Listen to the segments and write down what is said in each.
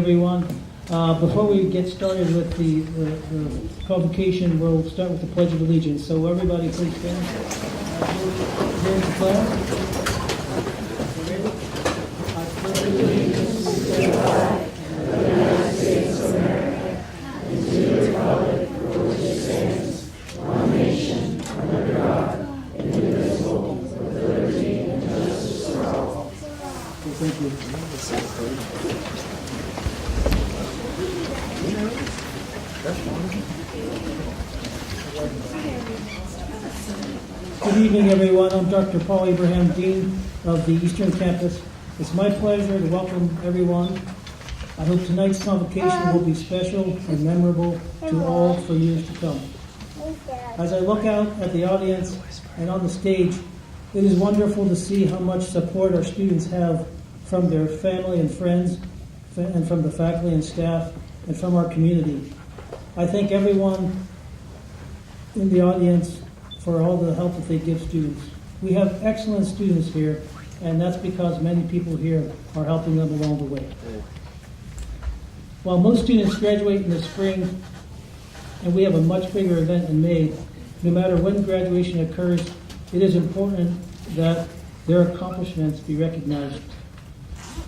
everyone. Before we get started with the convocation, we'll start with the Pledge of Allegiance. So everybody please stand. Here's the flag. I pledge allegiance to the flag of the United States of America and to the republic for which it stands, one nation, under God, indivisible, with liberty and justice for all. Thank you. Good evening, everyone. I'm Dr. Paul Abraham, Dean of the Eastern Campus. It's my pleasure to welcome everyone. I hope tonight's convocation will be special and memorable to all for years to come. As I look out at the audience and on the stage, it is wonderful to see how much support our students have from their family and friends, and from the faculty and staff, and from our community. I thank everyone in the audience for all the help that they give students. We have excellent students here, and that's because many people here are helping them along the way. While most students graduate in the spring, and we have a much bigger event in May, no matter when graduation occurs, it is important that their accomplishments be recognized.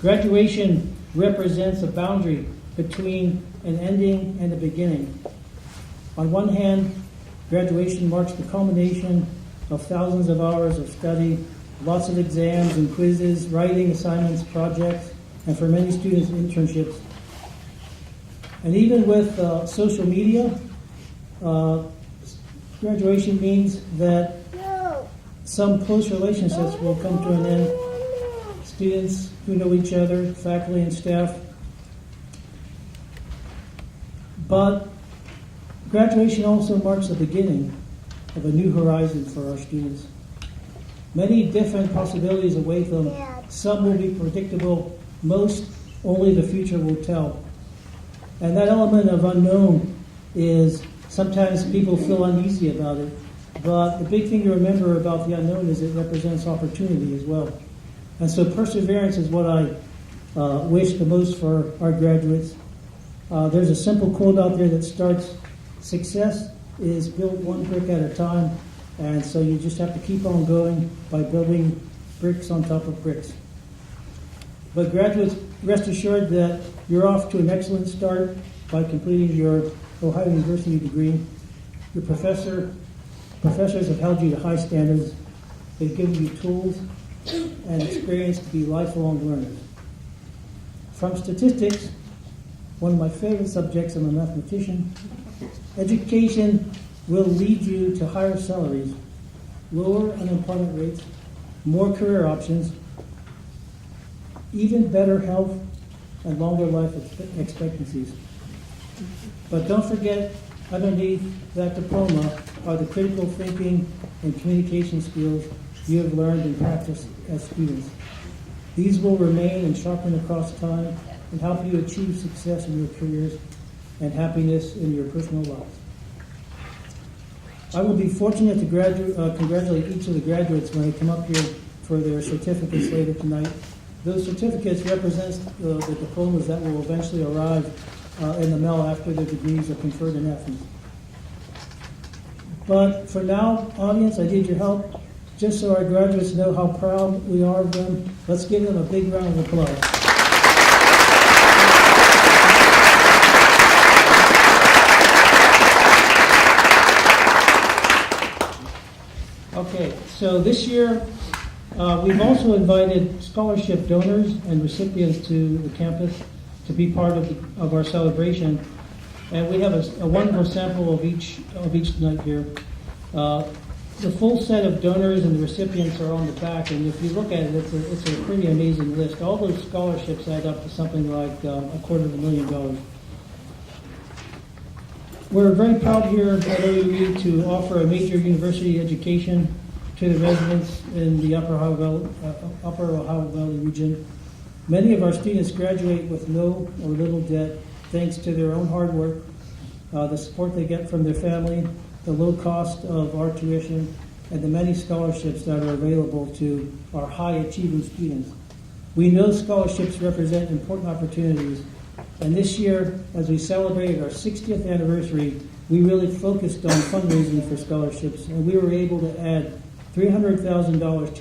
Graduation represents a boundary between an ending and a beginning. On one hand, graduation marks the culmination of thousands of hours of study, lots of exams and quizzes, writing, assignments, projects, and for many students, internships. And even with social media, graduation means that some close relationships will come to an end. Students who know each other, faculty and staff. But graduation also marks the beginning of a new horizon for our students. Many different possibilities await them. Some will be predictable. Most, only the future will tell. And that element of unknown is sometimes people feel uneasy about it. But the big thing to remember about the unknown is it represents opportunity as well. And so perseverance is what I wish the most for our graduates. There's a simple quote out there that starts, "Success is built one brick at a time," and so you just have to keep on going by building bricks on top of bricks. But graduates, rest assured that you're off to an excellent start by completing your Ohio University degree. Your professors have held you to high standards. They've given you tools and experience to be lifelong learners. From statistics, one of my favorite subjects, I'm a mathematician, education will lead you to higher salaries, lower unemployment rates, more career options, even better health and longer life expectancies. But don't forget, underneath that diploma are the critical thinking and communication skills you have learned and practiced as students. These will remain and sharpen across time and help you achieve success in your careers and happiness in your personal lives. I will be fortunate to congratulate each of the graduates when they come up here for their certificates later tonight. Those certificates represent the diplomas that will eventually arrive in the mail after their degrees are conferred in Athens. But for now, audience, I need your help. Just so our graduates know how proud we are of them, let's give them a big round of applause. Okay, so this year we've also invited scholarship donors and recipients to the campus to be part of our celebration, and we have a wonderful sample of each night here. The full set of donors and the recipients are on the back, and if you look at it, it's a pretty amazing list. All those scholarships add up to something like $250,000. We're very proud here at OUE to offer a major university education to the residents in the Upper Ohio Valley region. Many of our students graduate with no or little debt thanks to their own hard work, the support they get from their family, the low cost of our tuition, and the many scholarships that are available to our high-achieving students. We know scholarships represent important opportunities, And this year, as we celebrated our 60th anniversary, we really focused on fundraising for scholarships, and we were able to add $300,000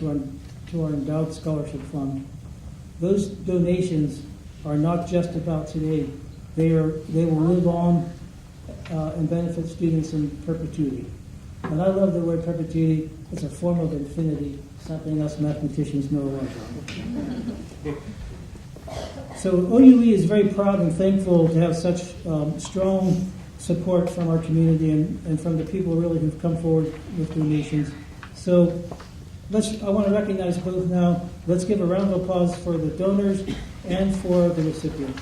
to our endowed scholarship fund. Those donations are not just about today. They will live on and benefit students in perpetuity. And I love the word perpetuity. It's a form of infinity, something us mathematicians know a lot about. So OUE is very proud and thankful to have such strong support from our community and from the people really who've come forward with donations. So I want to recognize both now. Let's give a round of applause for the donors and for the recipients.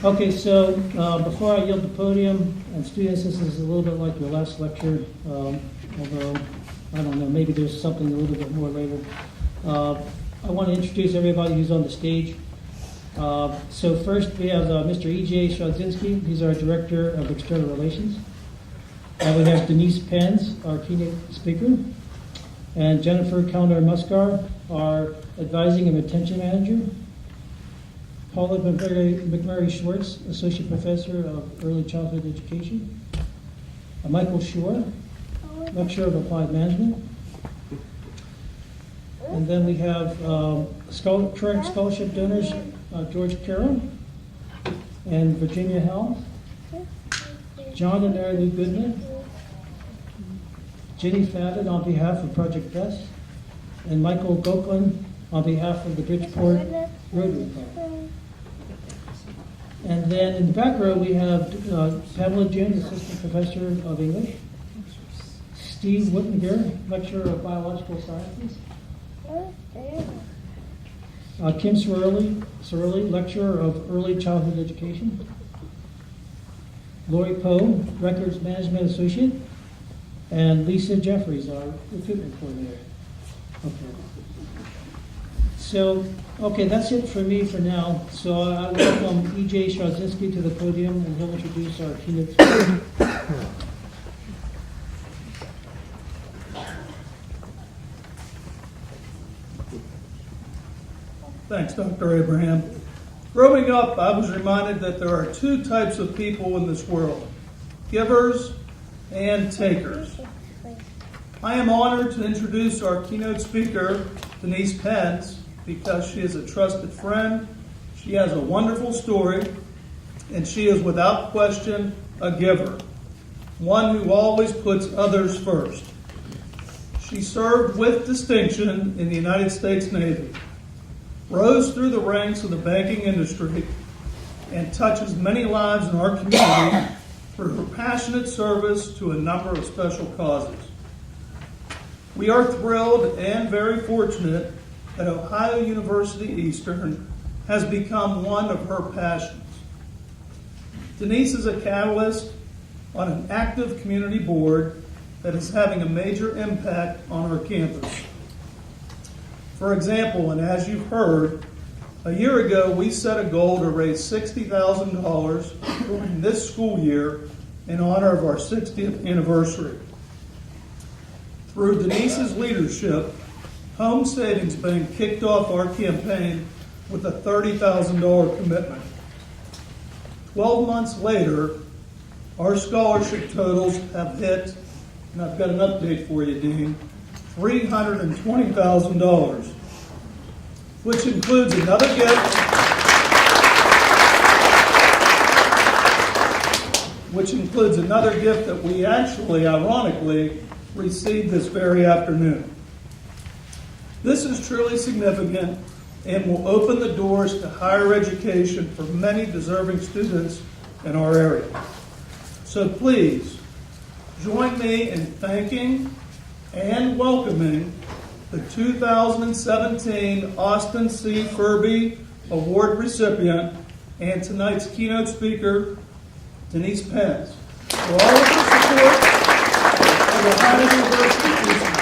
Okay, so before I yield the podium, and students, this is a little bit like your last lecture, although, I don't know, maybe there's something a little bit more later. I want to introduce everybody who's on the stage. So first we have Mr. E.J. Shadzinski. He's our Director of External Relations. We have Denise Penz, our keynote speaker, and Jennifer Kellner-Muskar, our Advising and Retention Manager. Paula McMurray-Schwartz, Associate Professor of Early Childhood Education. Michael Shore, Lecturer of Applied Management. And then we have current scholarship donors, George Carroll and Virginia Howell, John and Mary Lou Goodman, Jenny Fadden on behalf of Project BEST, and Michael Goklin on behalf of the Bridgeport Rotary Club. And then in the back row we have Pamela Jones, Assistant Professor of English, Steve Whittinger, Lecturer of Biological Sciences, Kim Cerulli, Lecturer of Early Childhood Education, Lori Poe, Records Management Associate, and Lisa Jeffries, our recruitment coordinator. Okay. So, that's it for me for now. So I welcome E.J. Shadzinski to the podium, and he'll introduce our keynote speaker. Thanks, Dr. Abraham. Growing up, I was reminded that there are two types of people in this world, givers and takers. I am honored to introduce our keynote speaker, Denise Penz, because she is a trusted friend, she has a wonderful story, and she is without question a giver, one who always puts others first. She served with distinction in the United States Navy, rose through the ranks of the banking industry, and touches many lives in our community through her passionate service to a number of special causes. We are thrilled and very fortunate that Ohio University Eastern has become one of her passions. Denise is a catalyst on an active community board that is having a major impact on our campus. For example, and as you've heard, a year ago we set a goal to raise $60,000 during this school year in honor of our 60th anniversary. Through Denise's leadership, Home Savings Bank kicked off our campaign with a $30,000 commitment. 12 months later, our scholarship totals have hit, and I've got an update for you, Dean, $320,000, which includes another gift, that we actually, ironically, received this very afternoon. This is truly significant and will open the doors to higher education for many deserving students in our area. So please, join me in thanking and welcoming the 2017 Austin C. Furby Award recipient and tonight's keynote speaker, Denise Penz, for all of her support of Ohio University Eastern.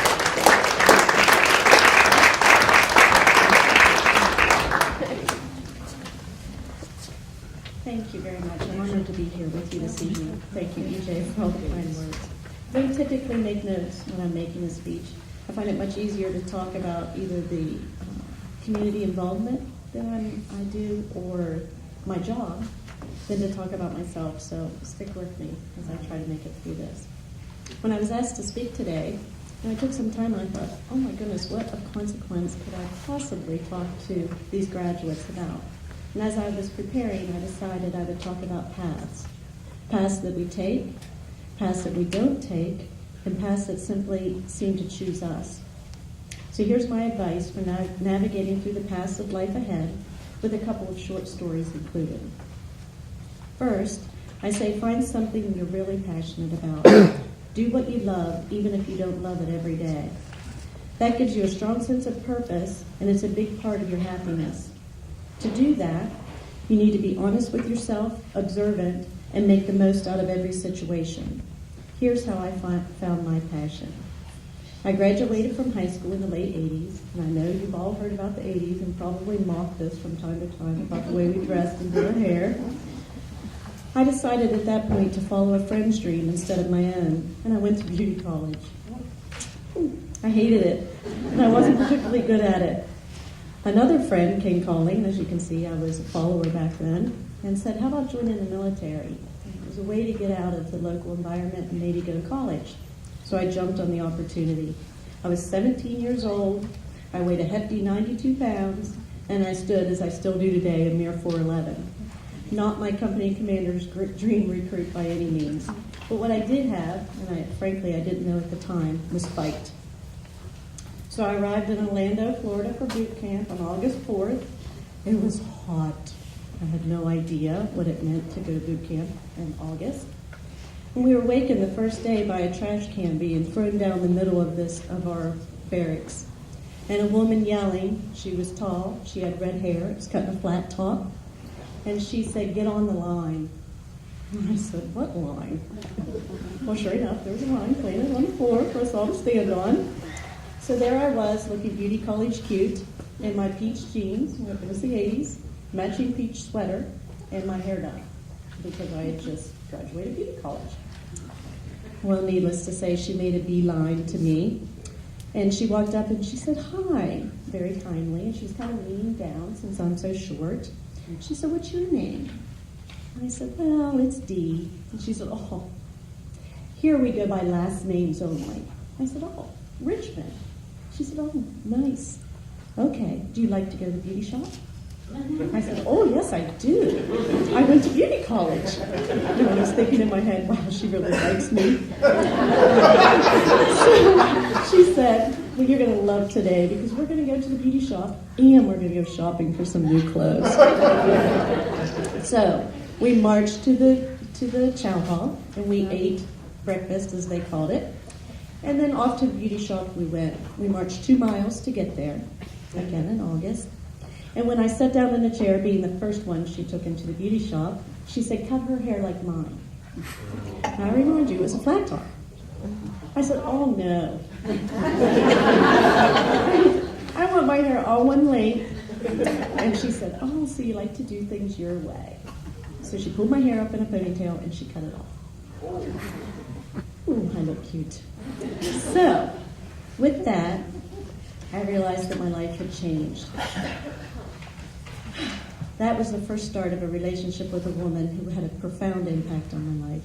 Thank you very much. I'm honored to be here with you this evening. Thank you, EJ, for all the kind words. don't typically make notes when I'm making a speech. I find it much easier to talk about either the community involvement that I do or my job than to talk about myself. So stick with me as I try to make it through this. When I was asked to speak today, and I took some time and I thought, oh my goodness, what of consequence could I possibly talk to these graduates about? And as I was preparing, I decided I would talk about paths. Paths that we take, paths that we don't take, and paths that simply seem to choose us. So here's my advice for navigating through the paths of life ahead, with a couple of short stories included. First, I say find something you're really passionate about. Do what you love, even if you don't love it every day. That gives you a strong sense of purpose, and it's a big part of your happiness. To do that, you need to be honest with yourself, observant, and make the most out of every situation. Here's how I found my passion. I graduated from high school in the late 80s, and I know you've all heard about the 80s and probably mocked us from time to time about the way we dressed and did our hair. I decided at that point to follow a friend's dream instead of my own, and I went to beauty college. I hated it, and I wasn't particularly good at it. Another friend came calling. As you can see, I was a follower back then, and said, how about joining the military? It was a way to get out of the local environment and maybe go to college. So I jumped on the opportunity. I was 17 years old, I weighed a hefty 92 pounds, and I stood, as I still do today, a mere 4'11". Not my company commander's dream recruit by any means. But what I did have, and frankly I didn't know at the time, was fight. So I arrived in Orlando, Florida for boot camp on August 4th. It was hot. I had no idea what it meant to go to boot camp in August. And we were wakened the first day by a trash can being thrown down the middle of our barracks. And a woman yelling. She was tall, she had red hair, it was cut in a flat top. And she said, get on the line. And I said, what line? Well, sure enough, there was a line planted on the floor for us all to stand on. So there I was, looking beauty college cute, in my peach jeans, it was the 80s, matching peach sweater, and my hair done, because I had just graduated beauty college. Well, needless to say, she made a beeline to me, and she walked up and she said, hi, very kindly, and she was kind of leaning down since I'm so short. She said, what's your name? And I said, well, it's Dee. And she said, oh, here we go by last names only. I said, oh, Richmond. She said, oh, nice. Okay, do you like to go to the beauty shop? I said, oh, yes, I do. I went to beauty college. And I was thinking in my head, wow, she really likes me. So she said, well, you're going to love today because we're going to go to the beauty shop and we're going to go shopping for some new clothes. So we marched to the chow hall and we ate breakfast, as they called it. And then off to the beauty shop we went. We marched 2 miles to get there, again in August. And when I sat down in a chair, being the first one she took into the beauty shop, she said, cut her hair like mine. And I remind you, it was a flat top. I said, oh no. I want my hair all one length. And she said, oh, so you like to do things your way. So she pulled my hair up in a ponytail and she cut it off. Ooh, I look cute. So, with that, I realized that my life had changed. That was the first start of a relationship with a woman who had a profound impact on my life.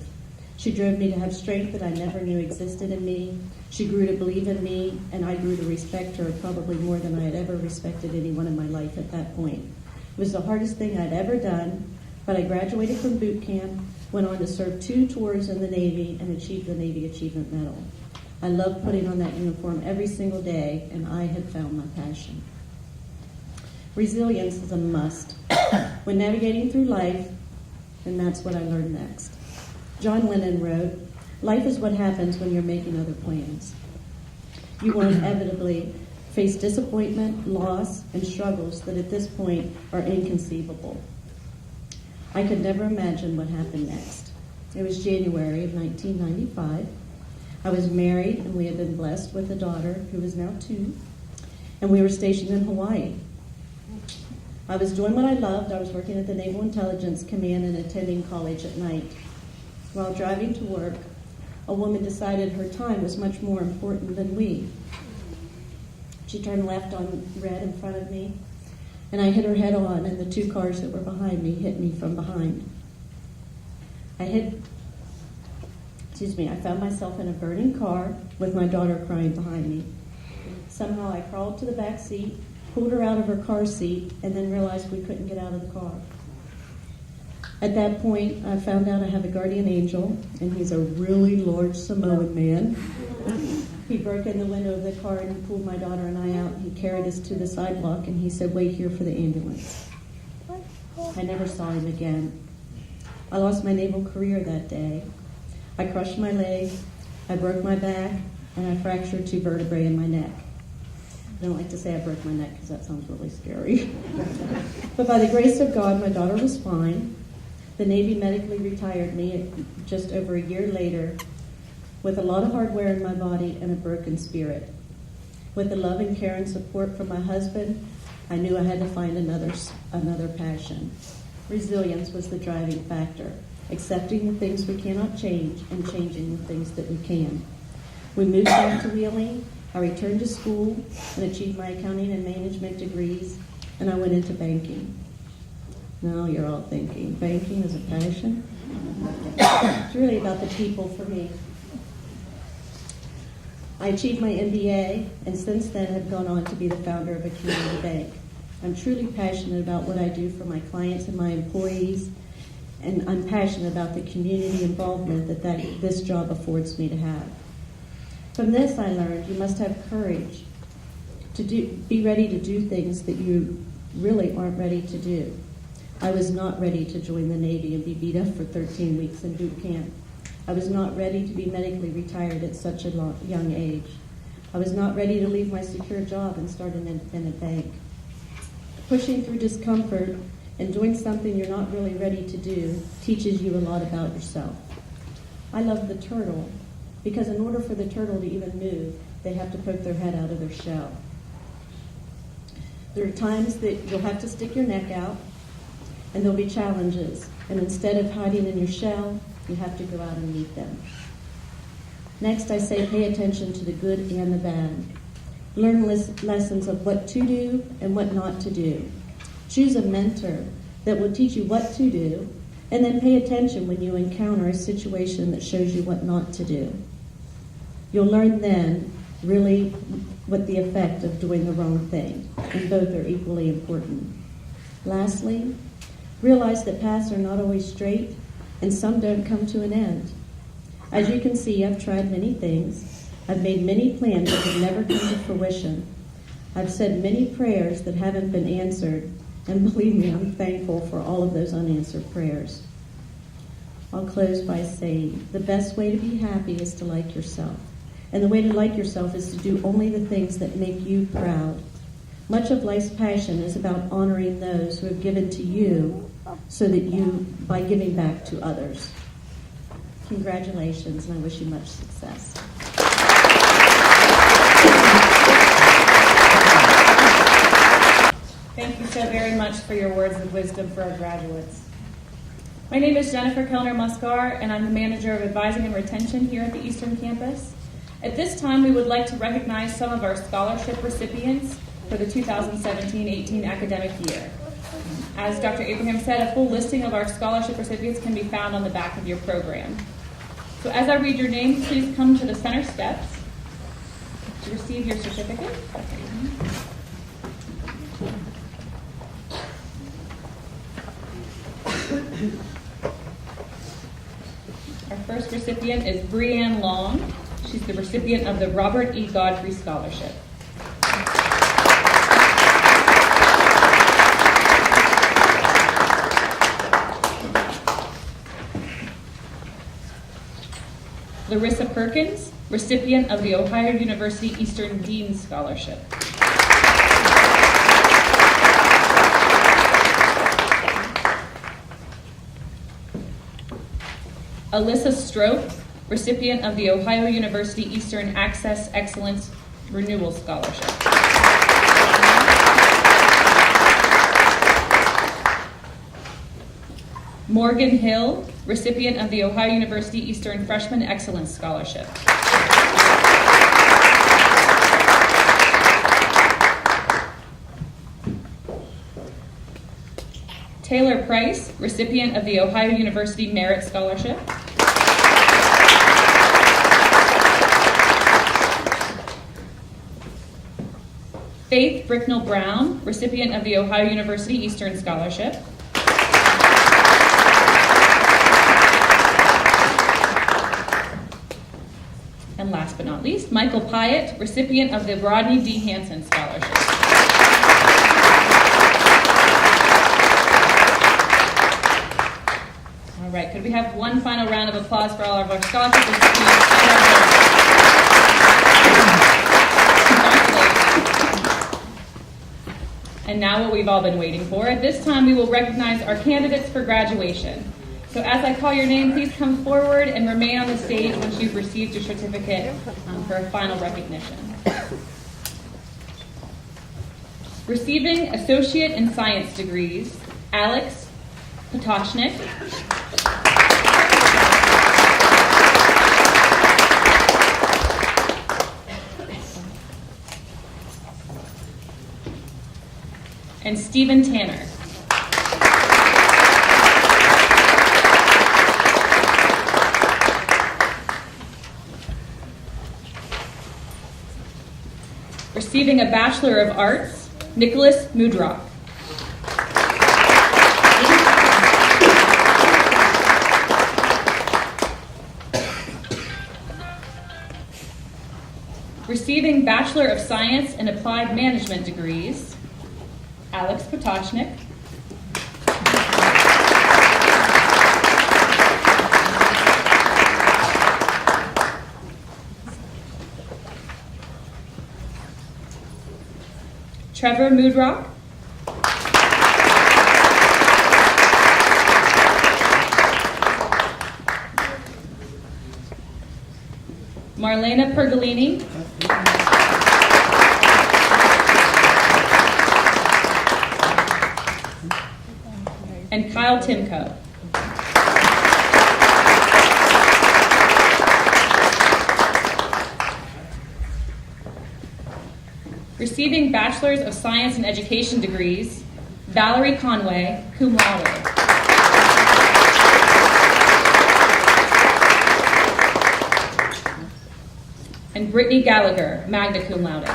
She drove me to have strength that I never knew existed in me. She grew to believe in me, and I grew to respect her probably more than I had ever respected anyone in my life at that point. It was the hardest thing I'd ever done, but I graduated from boot camp, went on to serve 2 tours in the Navy, and achieved the Navy Achievement Medal. I loved putting on that uniform every single day, and I had found my passion. Resilience is a must when navigating through life, and that's what I learned next. John Lennon wrote, life is what happens when you're making other plans. You will inevitably face disappointment, loss, and struggles that at this point are inconceivable. I could never imagine what happened next. It was January of 1995. I was married, and we had been blessed with a daughter who is now 2, and we were stationed in Hawaii. I was doing what I loved. I was working at the Naval Intelligence Command and attending college at night. While driving to work, a woman decided her time was much more important than we. She turned left on red in front of me, and I hit her head on, and the two cars that were behind me hit me from behind. I found myself in a burning car with my daughter crying behind me. Somehow I crawled to the back seat, pulled her out of her car seat, and then realized we couldn't get out of the car. At that point, I found out I have a guardian angel, and he's a really large Samoan man. He broke in the window of the car and he pulled my daughter and I out. He carried us to the sidewalk and he said, "Wait here for the ambulance." I never saw him again. I lost my naval career that day. I crushed my leg, I broke my back, and I fractured 2 vertebrae in my neck. I don't like to say I broke my neck because that sounds really scary. But by the grace of God, my daughter was fine. The Navy medically retired me just over a year later with a lot of hardware in my body and a broken spirit. With the love and care and support from my husband, I knew I had to find another passion. Resilience was the driving factor, accepting the things we cannot change and changing the things that we can. We moved back to Wheeling. I returned to school and achieved my accounting and management degrees, and I went into banking. Now you're all thinking, banking is a passion? It's really about the people for me. I achieved my MBA, and since then have gone on to be the founder of a community bank. I'm truly passionate about what I do for my clients and my employees, and I'm passionate about the community involvement that this job affords me to have. From this, I learned you must have courage to be ready to do things that you really aren't ready to do. I was not ready to join the Navy and be beat up for 13 weeks in boot camp. I was not ready to be medically retired at such a young age. I was not ready to leave my secure job and start an independent bank. Pushing through discomfort and doing something you're not really ready to do teaches you a lot about yourself. I love the turtle because in order for the turtle to even move, they have to poke their head out of their shell. There are times that you'll have to stick your neck out, and there'll be challenges. And instead of hiding in your shell, you have to go out and meet them. Next, I say pay attention to the good and the bad. Learn lessons of what to do and what not to do. Choose a mentor that will teach you what to do, and then pay attention when you encounter a situation that shows you what not to do. You'll learn then really what the effect of doing the wrong thing, and both are equally important. Lastly, realize that paths are not always straight, and some don't come to an end. As you can see, I've tried many things. I've made many plans that have never come to fruition. I've said many prayers that haven't been answered, and believe me, I'm thankful for all of those unanswered prayers. I'll close by saying, the best way to be happy is to like yourself. And the way to like yourself is to do only the things that make you proud. Much of life's passion is about honoring those who have given to you so that you, by giving back to others. Congratulations, and I wish you much success. Thank you so very much for your words of wisdom for our graduates. My name is Jennifer Kellner-Muscar, and I'm the Manager of Advising and Retention here at the Eastern Campus. At this time, we would like to recognize some of our scholarship recipients for the 2017-18 academic year. As Dr. Abraham said, a full listing of our scholarship recipients can be found on the back of your program. So as I read your names, please come to the center steps to receive your certificate. Our first recipient is Breanne Long. She's the recipient of the Robert E. Godfrey Scholarship. Larissa Perkins, recipient of the Ohio University Eastern Dean Scholarship. Alyssa Strope, recipient of the Ohio University Eastern Access Excellence Renewal Scholarship. Morgan Hill, recipient of the Ohio University Eastern Freshman Excellence Scholarship. Taylor Price, recipient of the Ohio University Merit Scholarship. Faith Bricknell Brown, recipient of the Ohio University Eastern Scholarship. And last but not least, Michael Pyatt, recipient of the Rodney D. Hanson Scholarship. All right, could we have one final round of applause for all of our scholarship recipients? And now what we've all been waiting for. At this time, we will recognize our candidates for graduation. So as I call your name, please come forward and remain on the stage once you've received your certificate for a final recognition. Receiving Associate in Science degrees, Alex Potocznik. And Stephen Tanner. Receiving a Bachelor of Arts, Nicholas Mudrock. Receiving Bachelor of Science in Applied Management degrees, Alex Potocznik. Trevor Mudrock. Marlena Pergolini. And Kyle Timko. Receiving Bachelors of Science in Education degrees, Valerie Conway, cum laude. And Brittany Gallagher, magna cum laude.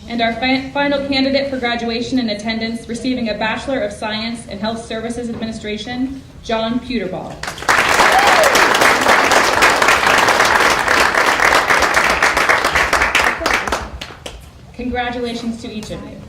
And our final candidate for graduation in attendance, receiving a Bachelor of Science in Health Services Administration, John Puterball. Congratulations to each of you.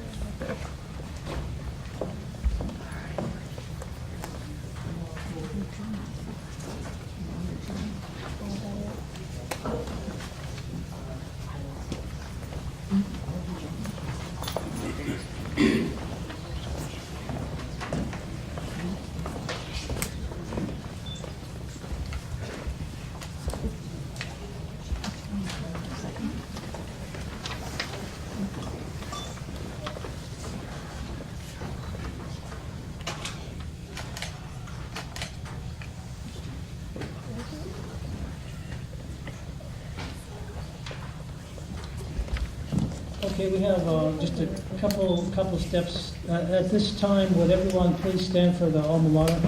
Okay, we have just a couple steps. At this time, would everyone please stand for the alma mater?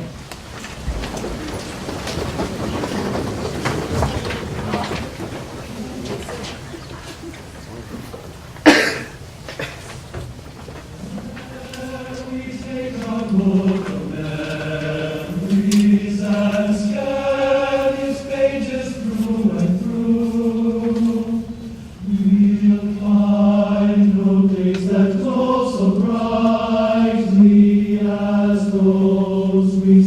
We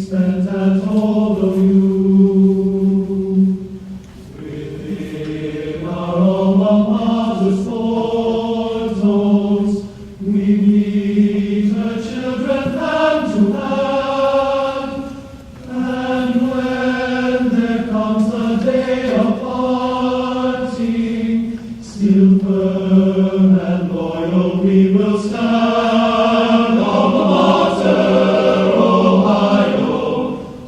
firm and loyal we will stand. Alma mater, Ohio,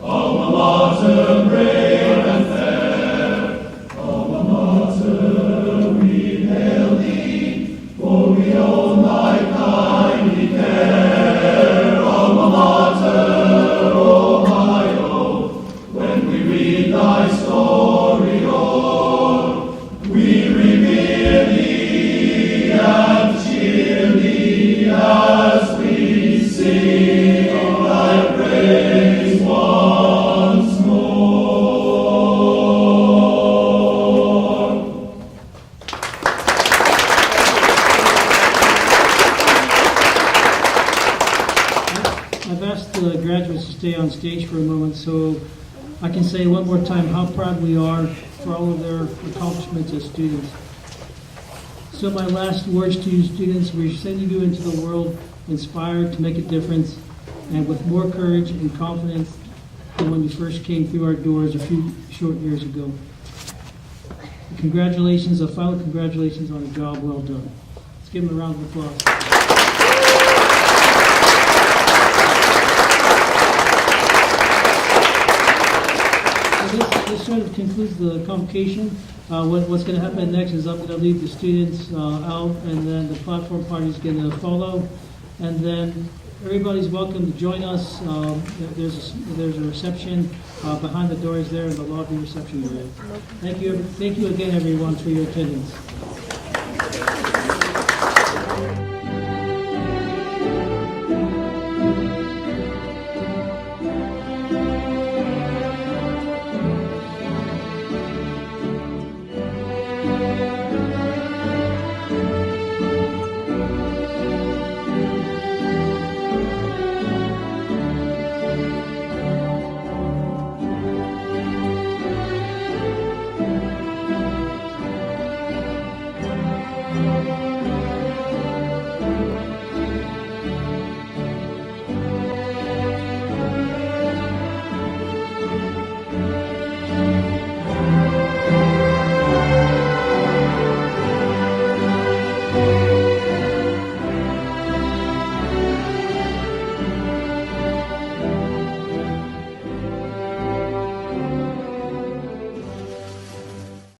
alma mater, brave and fair. Alma mater, we hail thee, for we own thy kindly care. Alma mater, Ohio, when we read thy story o'er, we revere thee and cheer thee as we sing thy praise once more. I've asked the graduates to stay on stage for a moment so I can say one more time how proud we are for all of their accomplishments as students. So my last words to you students, we're sending you into the world inspired to make a difference and with more courage and confidence than when you first came through our doors a few short years ago. Congratulations, a final congratulations on a job well done. Let's give them a round of applause. This sort of concludes the convocation. What's going to happen next is I'm going to lead the students out, and then the platform party is going to follow. And then everybody's welcome to join us. There's a reception behind the doors there in the lobby reception area. Thank you again, everyone, for your attendance.